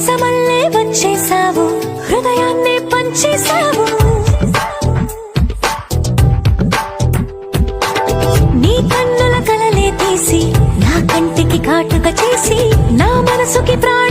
దేశమల్లే వచ్చేసావు, హృదయాన్ని పంచేసావు. నీ కన్నుల కలలే తీసి నా కంటికి కాటుక చేసి నా మనసుకి ప్రాణ